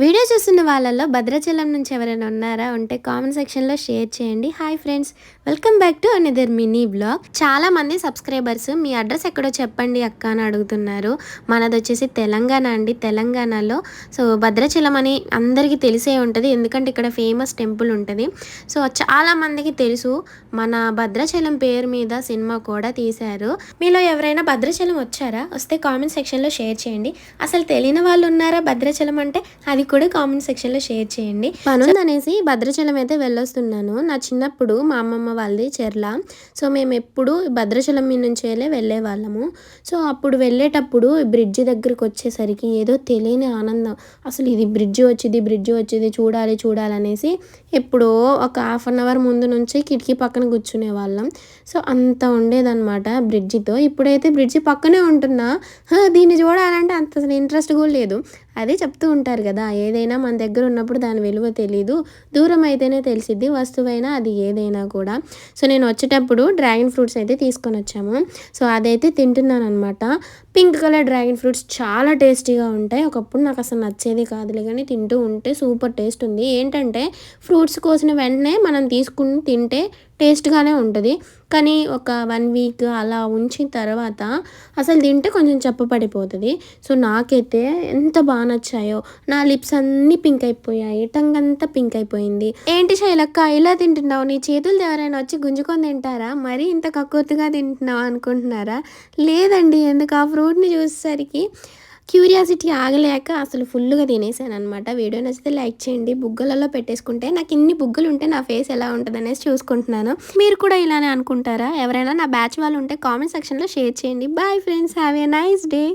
Video చూస్తున్న వాళ్ళలో భద్రాచలం నుంచి ఎవరైనా ఉన్నారా ఉంటే కామెంట్ సెక్షన్లో షేర్ చేయండి. Hi friends, welcome back to another mini blog. చాలా మంది సబ్స్క్రైబర్స్ మీ అడ్రస్ ఎక్కడో చెప్పండి అక్క అని అడుగుతున్నారు. మనది వచ్చేసి తెలంగాణ అండి. తెలంగాణలో భద్రాచలం అని అందరికీ తెలిసే ఉంటుంది, ఎందుకంటే ఇక్కడ ఫేమస్ టెంపుల్ ఉంటుంది. చాలా మందికి తెలుసు. మన భద్రాచలం పేరు మీద సినిమా కూడా తీశారు. మీలో ఎవరైనా భద్రాచలం వచ్చారా? వస్తే కామెంట్ సెక్షన్లో షేర్ చేయండి. అసలు తెలియని వాళ్ళు ఉన్నారా భద్రాచలం అంటే? అది కూడా కామెంట్ సెక్షన్లో షేర్ చేయండి. అనేసి భద్రాచలం అయితే వెళ్ళొస్తున్నాను. నా చిన్నప్పుడు మా అమ్మమ్మ వాళ్ళది చెర్ల. మేము ఎప్పుడు భద్రాచలం మీ నుంచి వెళ్ళే వాళ్ళము. అప్పుడు వెళ్ళేటప్పుడు బ్రిడ్జి దగ్గరికి వచ్చేసరికి ఏదో తెలియని ఆనందం. అసలు ఇది బ్రిడ్జి వచ్చింది చూడాలనేసి ఎప్పుడో ఒక హాఫ్ అన్ అవర్ ముందు నుంచి కిటికీ పక్కన కూర్చునే వాళ్ళం. అంత ఉండేదన్నమాట బ్రిడ్జితో. ఇప్పుడైతే బ్రిడ్జి పక్కనే ఉంటున్నా, దీన్ని చూడాలంటే అంత అసలు ఇంట్రెస్ట్ కూడా లేదు. అదే చెప్తూ ఉంటారు కదా, ఏదైనా మన దగ్గర ఉన్నప్పుడు దాని విలువ తెలీదు, దూరం అయితేనే తెలిసిద్ది వస్తువైనా అది ఏదైనా కూడా. నేను వచ్చేటప్పుడు డ్రాగన్ ఫ్రూట్స్ అయితే తీసుకొని వచ్చాము. అదైతే తింటున్నాను అనమాట. పింక్ కలర్ డ్రాగన్ ఫ్రూట్స్ చాలా టేస్టీగా ఉంటాయి. ఒకప్పుడు నాకు అసలు నచ్చేది కాదులే, కానీ తింటూ ఉంటే సూపర్ టేస్ట్ ఉంది. ఏంటంటే ఫ్రూట్స్ కోసిన వెంటనే మనం తీసుకుని తింటే టేస్ట్గానే ఉంటుంది, కానీ ఒక 1 వీక్ అలా ఉంచిన తర్వాత అసలు తింటే కొంచెం చెప్పపడిపోతుంది. నాకైతే ఎంత బాగా నచ్చాయో. నా లిప్స్ అన్నీ పింక్ అయిపోయాయి, టంగ్ అంతా పింక్ అయిపోయింది. ఏంటి శైలక్క ఇలా తింటున్నావు? నీ చేతులు ఎవరైనా వచ్చి గుంజుకొని తింటారా? మరీ ఇంత కక్కుర్తిగా తింటున్నావు అనుకుంటున్నారా? లేదండి, ఎందుకు ఆ ఫ్రూట్ని చూసేసరికి క్యూరియాసిటీ ఆగలేక అసలు ఫుల్గా తినేసాను అనమాట. వీడియో నచ్చితే లైక్ చేయండి. బుగ్గలలో పెట్టేసుకుంటే నాకు ఇన్ని బుగ్గలు ఉంటే నా ఫేస్ ఎలా ఉంటుంది అనేసి చూసుకుంటున్నాను. మీరు కూడా ఇలానే అనుకుంటారా? ఎవరైనా నా బ్యాచ్ వాళ్ళు ఉంటే కామెంట్ సెక్షన్లో షేర్ చేయండి. Bye friends, have a nice day.